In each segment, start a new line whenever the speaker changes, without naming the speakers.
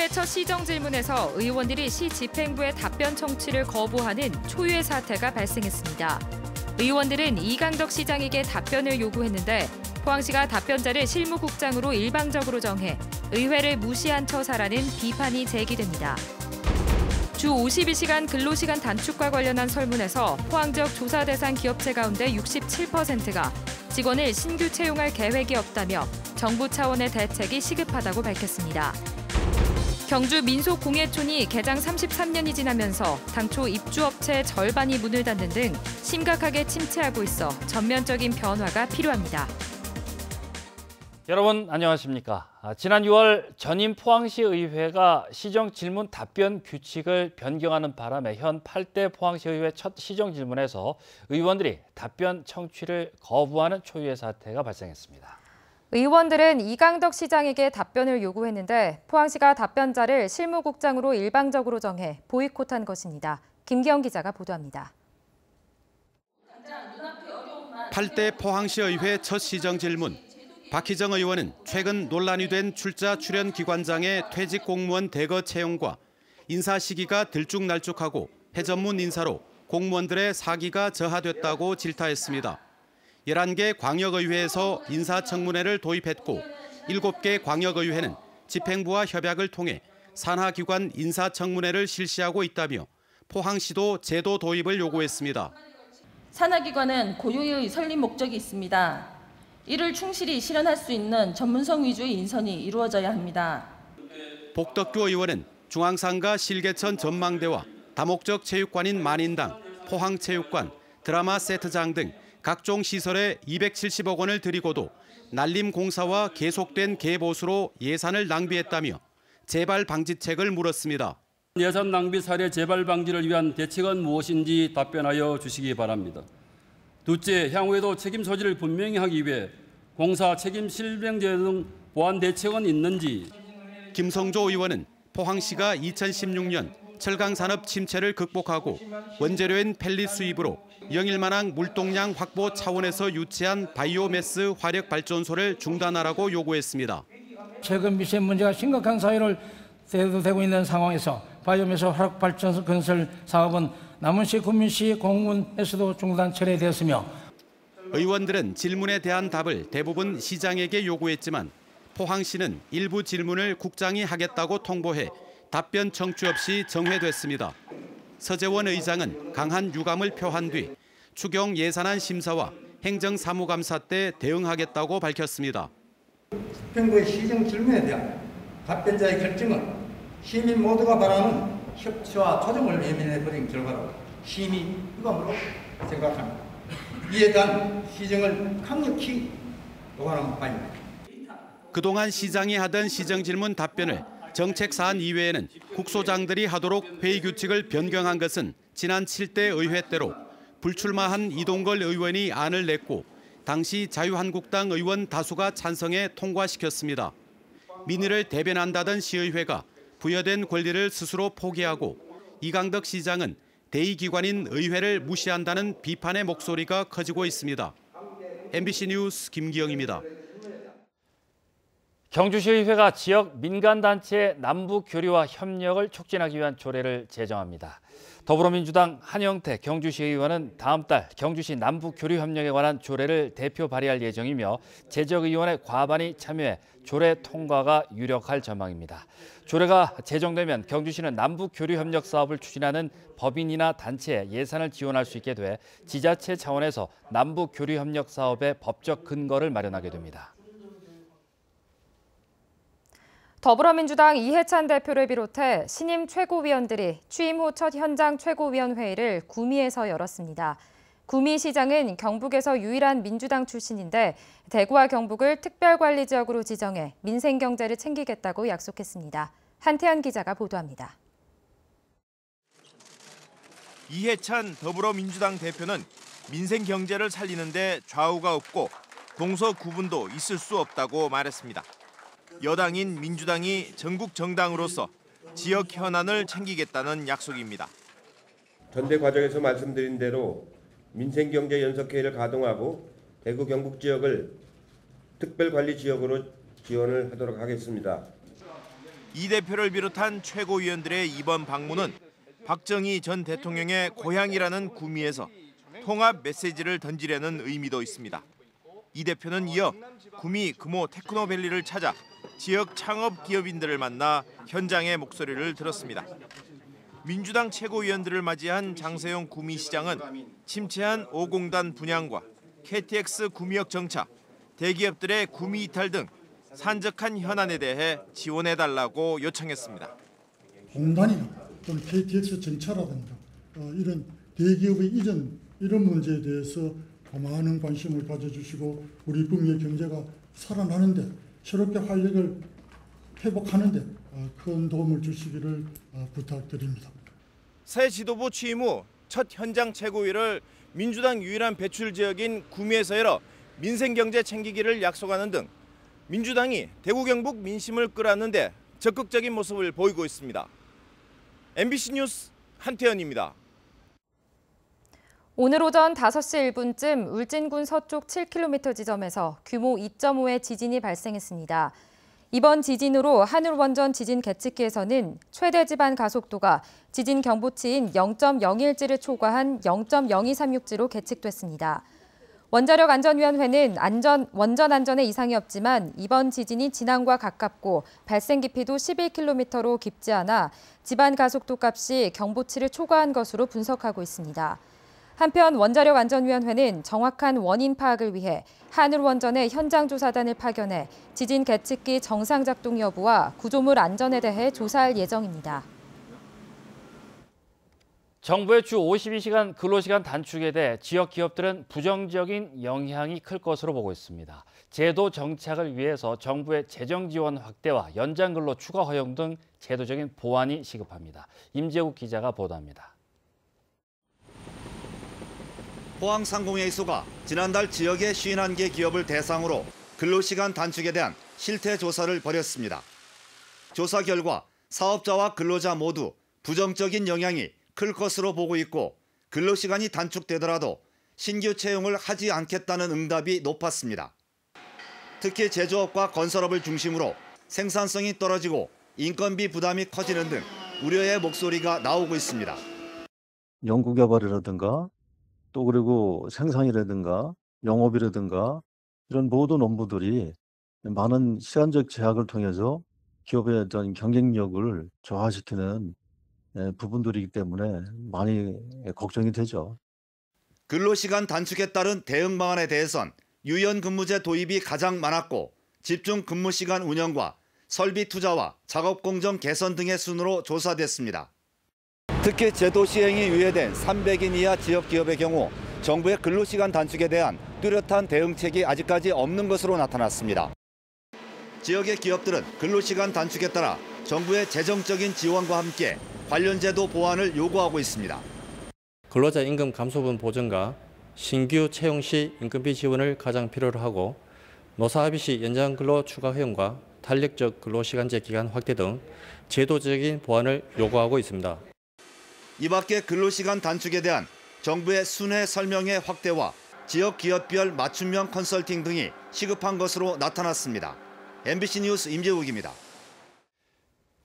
의회 첫 시정 질문에서 의원들이 시 집행부의 답변 청취를 거부하는 초유의 사태가 발생했습니다. 의원들은 이강덕 시장에게 답변을 요구했는데 포항시가 답변자를 실무국장으로 일방적으로 정해 의회를 무시한 처사라는 비판이 제기됩니다. 주 52시간 근로시간 단축과 관련한 설문에서 포항 지역 조사 대상 기업체 가운데 67%가 직원을 신규 채용할 계획이 없다며 정부 차원의 대책이 시급하다고 밝혔습니다. 경주 민속공예촌이 개장 33년이 지나면서 당초 입주업체의 절반이 문을 닫는 등 심각하게 침체하고 있어 전면적인 변화가 필요합니다.
여러분 안녕하십니까? 지난 6월 전임 포항시 의회가 시정 질문 답변 규칙을 변경하는 바람에 현 8대 포항시 의회 첫 시정 질문에서 의원들이 답변 청취를 거부하는 초유의 사태가 발생했습니다.
의원들은 이강덕 시장에게 답변을 요구했는데 포항시가 답변자를 실무국장으로 일방적으로 정해 보이콧한 것입니다. 김기영 기자가 보도합니다.
8대 포항시 의회 첫 시정 질문. 박희정 의원은 최근 논란이 된 출자 출연 기관장의 퇴직 공무원 대거 채용과 인사 시기가 들쭉날쭉하고 해전문 인사로 공무원들의 사기가 저하됐다고 질타했습니다. 11개 광역의회에서 인사청문회를 도입했고 7개 광역의회는 집행부와 협약을 통해 산하기관 인사청문회를 실시하고 있다며 포항시도 제도 도입을 요구했습니다.
산하기관은 고유의 설립 목적이 있습니다. 이를 충실히 실현할 수 있는 전문성 위주의 인선이 이루어져야 합니다.
복덕규 의원은 중앙상가 실개천 전망대와 다목적 체육관인 만인당, 포항체육관, 드라마 세트장 등 각종 시설에 270억 원을 들이고도 날림 공사와 계속된 개보수로 예산을 낭비했다며 재발 방지책을 물었습니다.
예산 낭비 사례 재발 방지를 위한 대책은 무엇인지 답변하여 주시기 바랍니다. 둘째, 향후에도 책임 소지를 분명히 하기 위해 공사 책임 실명제 등 보완 대책은 있는지.
김성조 의원은 포항시가 2016년 철강산업 침체를 극복하고 원재료인 펠릿 수입으로 영일만항 물동량 확보 차원에서 유치한 바이오매스 화력발전소를 중단하라고 요구했습니다.
최근 미세 문제가 심각한 사회를 대두되고 있는 상황에서 바이오매스 화력발전소 건설 사업은 남원시, 구민시, 공군에서도 중단 철회되었으며
의원들은 질문에 대한 답을 대부분 시장에게 요구했지만 포항시는 일부 질문을 국장이 하겠다고 통보해 답변 청취 없이 정회됐습니다. 서재원 의장은 강한 유감을 표한 뒤 추경 예산안 심사와 행정사무감사 때 대응하겠다고 밝혔습니다.
집행부의 시정 질문에 대한 답변자의 결정은 시민 모두가 바라는 협치와 조정을 외면해버린 결과로 심히 유감으로 생각합니다. 이에 대한 시정을 강력히 요구하는 바입니다.
그동안 시장이 하던 시정 질문 답변을 정책 사안 이외에는 국소장들이 하도록 회의 규칙을 변경한 것은 지난 7대 의회 때로 불출마한 이동걸 의원이 안을 냈고 당시 자유한국당 의원 다수가 찬성해 통과시켰습니다. 민의를 대변한다던 시의회가 부여된 권리를 스스로 포기하고 이강덕 시장은 대의기관인 의회를 무시한다는 비판의 목소리가 커지고 있습니다. MBC 뉴스 김기영입니다.
경주시의회가 지역 민간단체의 남북 교류와 협력을 촉진하기 위한 조례를 제정합니다. 더불어민주당 한영태 경주시의원은 다음 달 경주시 남북 교류 협력에 관한 조례를 대표 발의할 예정이며 재적의원의 과반이 참여해 조례 통과가 유력할 전망입니다. 조례가 제정되면 경주시는 남북 교류 협력 사업을 추진하는 법인이나 단체에 예산을 지원할 수 있게 돼 지자체 차원에서 남북 교류 협력 사업의 법적 근거를 마련하게 됩니다.
더불어민주당 이해찬 대표를 비롯해 신임 최고위원들이 취임 후 첫 현장 최고위원 회의를 구미에서 열었습니다. 구미 시장은 경북에서 유일한 민주당 출신인데 대구와 경북을 특별관리지역으로 지정해 민생 경제를 챙기겠다고 약속했습니다. 한태현 기자가 보도합니다.
이해찬 더불어민주당 대표는 민생 경제를 살리는 데 좌우가 없고 동서 구분도 있을 수 없다고 말했습니다. 여당인 민주당이 전국 정당으로서 지역 현안을 챙기겠다는 약속입니다.
전대 과정에서 말씀드린 대로 민생경제연석회의를 가동하고 대구 경북 지역을 특별관리 지역으로 지원을 하도록 하겠습니다.
이 대표를 비롯한 최고위원들의 이번 방문은 박정희 전 대통령의 고향이라는 구미에서 통합 메시지를 던지려는 의미도 있습니다. 이 대표는 이어 구미 금호 테크노밸리를 찾아 지역 창업 기업인들을 만나 현장의 목소리를 들었습니다. 민주당 최고위원들을 맞이한 장세용 구미시장은 침체한 5공단 분양과 KTX 구미역 정차, 대기업들의 구미 이탈 등 산적한 현안에 대해 지원해달라고 요청했습니다.
공단이나 또는 KTX 정차라든가 이런 대기업의 이전 이런 문제에 대해서 많은 관심을 가져주시고 우리 구미의 경제가 살아나는데 새롭게 활력을 회복하는데 큰 도움을 주시기를 부탁드립니다.
새 지도부 취임 후 첫 현장 최고위를 민주당 유일한 배출 지역인 구미에서 열어 민생경제 챙기기를 약속하는 등 민주당이 대구 경북 민심을 끌어안는데 적극적인 모습을 보이고 있습니다. MBC 뉴스 한태현입니다.
오늘 오전 5시 1분쯤 울진군 서쪽 7km 지점에서 규모 2.5의 지진이 발생했습니다. 이번 지진으로 하늘원전 지진 계측기에서는 최대 지반 가속도가 지진 경보치인 0.01G를 초과한 0.0236G로 계측됐습니다. 원자력안전위원회는 원전 안전에 이상이 없지만 이번 지진이 진앙과 가깝고 발생 깊이도 11km로 깊지 않아 지반 가속도 값이 경보치를 초과한 것으로 분석하고 있습니다. 한편 원자력안전위원회는 정확한 원인 파악을 위해 하늘원전의 현장조사단을 파견해 지진 계측기 정상 작동 여부와 구조물 안전에 대해 조사할 예정입니다.
정부의 주 52시간 근로시간 단축에 대해 지역 기업들은 부정적인 영향이 클 것으로 보고 있습니다. 제도 정착을 위해서 정부의 재정 지원 확대와 연장 근로 추가 허용 등 제도적인 보완이 시급합니다. 임재국 기자가 보도합니다.
포항상공회의소가 지난달 지역의 51개 기업을 대상으로 근로시간 단축에 대한 실태 조사를 벌였습니다. 조사 결과 사업자와 근로자 모두 부정적인 영향이 클 것으로 보고 있고 근로시간이 단축되더라도 신규 채용을 하지 않겠다는 응답이 높았습니다. 특히 제조업과 건설업을 중심으로 생산성이 떨어지고 인건비 부담이 커지는 등 우려의 목소리가 나오고 있습니다.
연구개발이라든가 또 그리고 생산이라든가 영업이라든가 이런 모든 업무들이 많은 시간적 제약을 통해서 기업의 어떤 경쟁력을 저하시키는 부분들이기 때문에 많이 걱정이 되죠.
근로시간 단축에 따른 대응 방안에 대해선 유연근무제 도입이 가장 많았고 집중 근무시간 운영과 설비 투자와 작업 공정 개선 등의 순으로 조사됐습니다. 특히 제도 시행이 유예된 300인 이하 지역 기업의 경우 정부의 근로시간 단축에 대한 뚜렷한 대응책이 아직까지 없는 것으로 나타났습니다. 지역의 기업들은 근로시간 단축에 따라 정부의 재정적인 지원과 함께 관련 제도 보완을 요구하고 있습니다.
근로자 임금 감소분 보전과 신규 채용 시 임금비 지원을 가장 필요로 하고 노사합의 시 연장 근로 추가 허용과 탄력적 근로시간제 기간 확대 등 제도적인 보완을 요구하고 있습니다.
이 밖에 근로시간 단축에 대한 정부의 순회 설명회 확대와 지역 기업별 맞춤형 컨설팅 등이 시급한 것으로 나타났습니다. MBC 뉴스 임재욱입니다.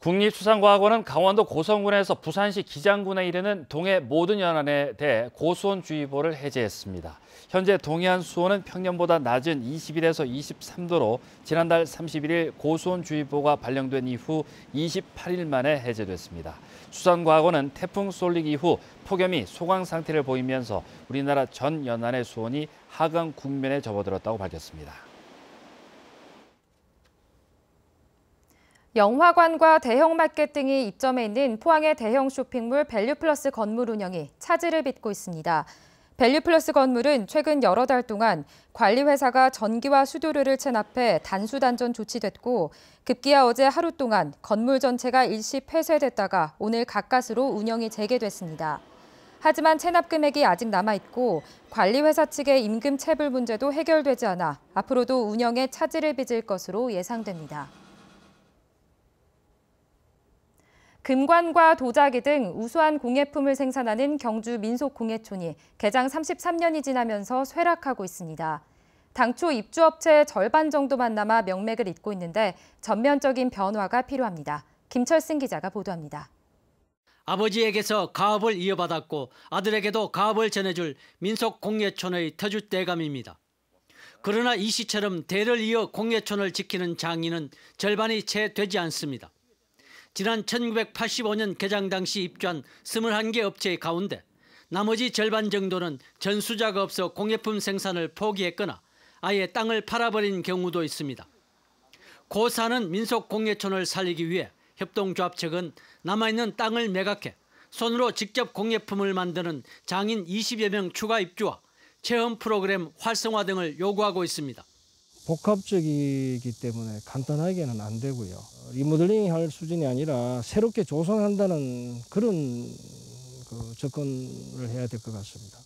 국립수산과학원은 강원도 고성군에서 부산시 기장군에 이르는 동해 모든 연안에 대해 고수온주의보를 해제했습니다. 현재 동해안 수온은 평년보다 낮은 21에서 23도로 지난달 31일 고수온주의보가 발령된 이후 28일 만에 해제됐습니다. 수산과학원은 태풍 쏠릭 이후 폭염이 소강 상태를 보이면서 우리나라 전 연안의 수온이 하강 국면에 접어들었다고 밝혔습니다.
영화관과 대형마켓 등이 입점해 있는 포항의 대형 쇼핑몰 밸류플러스 건물 운영이 차질을 빚고 있습니다. 밸류플러스 건물은 최근 여러 달 동안 관리회사가 전기와 수도료를 체납해 단수단전 조치됐고 급기야 어제 하루 동안 건물 전체가 일시 폐쇄됐다가 오늘 가까스로 운영이 재개됐습니다. 하지만 체납 금액이 아직 남아있고 관리회사 측의 임금 체불 문제도 해결되지 않아 앞으로도 운영에 차질을 빚을 것으로 예상됩니다. 금관과 도자기 등 우수한 공예품을 생산하는 경주 민속공예촌이 개장 33년이 지나면서 쇠락하고 있습니다. 당초 입주업체의 절반 정도만 남아 명맥을 잇고 있는데 전면적인 변화가 필요합니다. 김철승 기자가 보도합니다.
아버지에게서 가업을 이어받았고 아들에게도 가업을 전해줄 민속공예촌의 터줏대감입니다. 그러나 이 씨처럼 대를 이어 공예촌을 지키는 장인은 절반이 채 되지 않습니다. 지난 1985년 개장 당시 입주한 21개 업체 가운데 나머지 절반 정도는 전수자가 없어 공예품 생산을 포기했거나 아예 땅을 팔아버린 경우도 있습니다. 고사는 민속공예촌을 살리기 위해 협동조합 측은 남아있는 땅을 매각해 손으로 직접 공예품을 만드는 장인 20여 명 추가 입주와 체험 프로그램 활성화 등을 요구하고 있습니다.
복합적이기 때문에 간단하게는 안 되고요. 리모델링 할 수준이 아니라 새롭게 조성한다는 그런 접근을 해야 될 것 같습니다.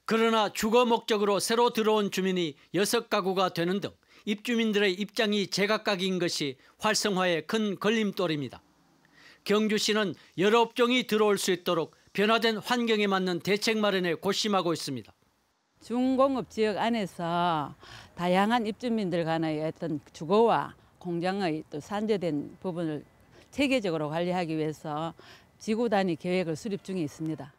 그러나 주거 목적으로 새로 들어온 주민이 6가구가 되는 등 입주민들의 입장이 제각각인 것이 활성화에 큰 걸림돌입니다. 경주시는 여러 업종이 들어올 수 있도록 변화된 환경에 맞는 대책 마련에 고심하고 있습니다.
중공업 지역 안에서 다양한 입주민들 간의 어떤 주거와 공장의 또 산재된 부분을 체계적으로 관리하기 위해서 지구 단위 계획을 수립 중에 있습니다.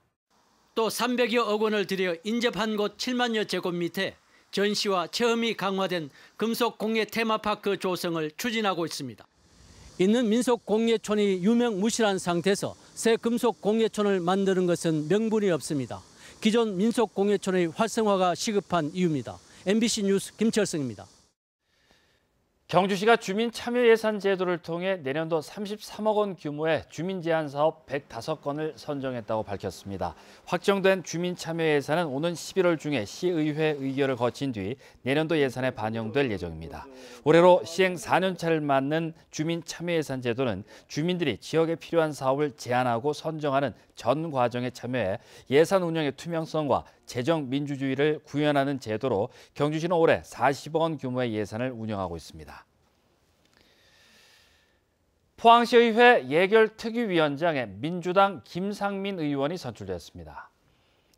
또 300여억 원을 들여 인접한 곳 7만여 제곱미터에 전시와 체험이 강화된 금속공예 테마파크 조성을 추진하고 있습니다. 있는 민속공예촌이 유명무실한 상태에서 새 금속공예촌을 만드는 것은 명분이 없습니다. 기존 민속공예촌의 활성화가 시급한 이유입니다. MBC 뉴스 김철승입니다.
경주시가 주민참여예산 제도를 통해 내년도 33억 원 규모의 주민제한사업 105건을 선정했다고 밝혔습니다. 확정된 주민참여예산은 오는 11월 중에 시의회 의결을 거친 뒤 내년도 예산에 반영될 예정입니다. 올해로 시행 4년차를 맞는 주민참여예산 제도는 주민들이 지역에 필요한 사업을 제안하고 선정하는 전 과정에 참여해 예산 운영의 투명성과 재정 민주주의를 구현하는 제도로 경주시는 올해 40억 원 규모의 예산을 운영하고 있습니다. 포항시의회 예결특위위원장에 민주당 김상민 의원이 선출됐습니다.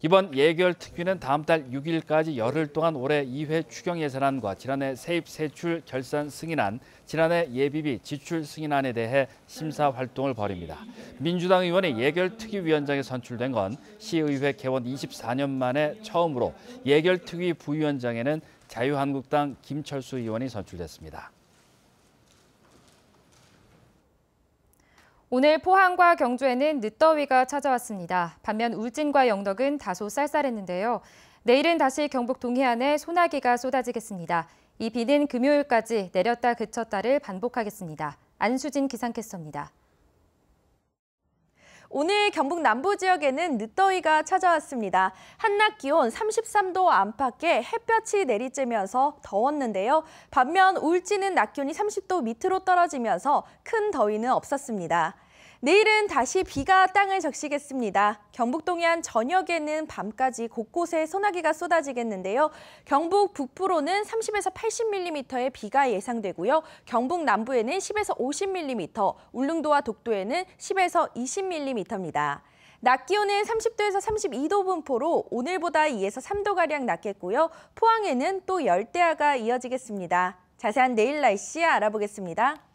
이번 예결특위는 다음 달 6일까지 열흘 동안 올해 2회 추경예산안과 지난해 세입세출 결산 승인안, 지난해 예비비 지출 승인안에 대해 심사 활동을 벌입니다. 민주당 의원이 예결특위위원장에 선출된 건 시의회 개원 24년 만에 처음으로 예결특위 부위원장에는 자유한국당 김철수 의원이 선출됐습니다.
오늘 포항과 경주에는 늦더위가 찾아왔습니다. 반면 울진과 영덕은 다소 쌀쌀했는데요. 내일은 다시 경북 동해안에 소나기가 쏟아지겠습니다. 이 비는 금요일까지 내렸다 그쳤다를 반복하겠습니다. 안수진 기상캐스터입니다.
오늘 경북 남부 지역에는 늦더위가 찾아왔습니다. 한낮 기온 33도 안팎에 햇볕이 내리쬐면서 더웠는데요. 반면 울진은 낮 기온이 30도 밑으로 떨어지면서 큰 더위는 없었습니다. 내일은 다시 비가 땅을 적시겠습니다. 경북 동해안 전역에는 밤까지 곳곳에 소나기가 쏟아지겠는데요. 경북 북부로는 30에서 80mm의 비가 예상되고요. 경북 남부에는 10에서 50mm, 울릉도와 독도에는 10에서 20mm입니다. 낮 기온은 30도에서 32도 분포로 오늘보다 2에서 3도가량 낮겠고요. 포항에는 또 열대야가 이어지겠습니다. 자세한 내일 날씨 알아보겠습니다.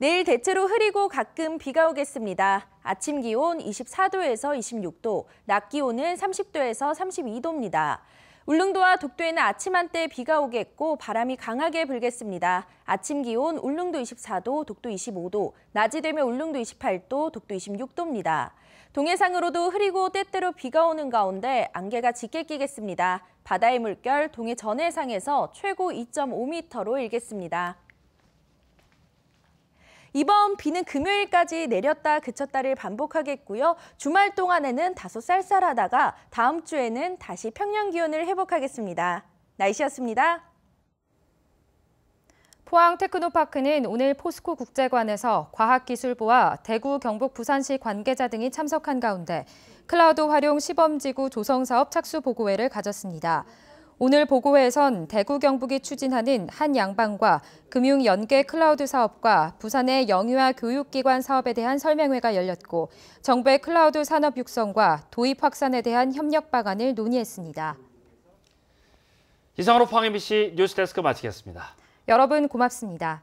내일 대체로 흐리고 가끔 비가 오겠습니다. 아침 기온 24도에서 26도, 낮 기온은 30도에서 32도입니다. 울릉도와 독도에는 아침 한때 비가 오겠고 바람이 강하게 불겠습니다. 아침 기온 울릉도 24도, 독도 25도, 낮이 되면 울릉도 28도, 독도 26도입니다. 동해상으로도 흐리고 때때로 비가 오는 가운데 안개가 짙게 끼겠습니다. 바다의 물결 동해 전해상에서 최고 2.5m로 일겠습니다. 이번 비는 금요일까지 내렸다 그쳤다를 반복하겠고요. 주말 동안에는 다소 쌀쌀하다가 다음 주에는 다시 평년 기온을 회복하겠습니다. 날씨였습니다.
포항 테크노파크는 오늘 포스코 국제관에서 과학기술부와 대구, 경북, 부산시 관계자 등이 참석한 가운데 클라우드 활용 시범지구 조성사업 착수보고회를 가졌습니다. 오늘 보고회에선 대구 경북이 추진하는 한 양방과 금융 연계 클라우드 사업과 부산의 영유아 교육기관 사업에 대한 설명회가 열렸고 정부의 클라우드 산업 육성과 도입 확산에 대한 협력 방안을 논의했습니다.
이상으로 포항 MBC 뉴스데스크 마치겠습니다.
여러분 고맙습니다.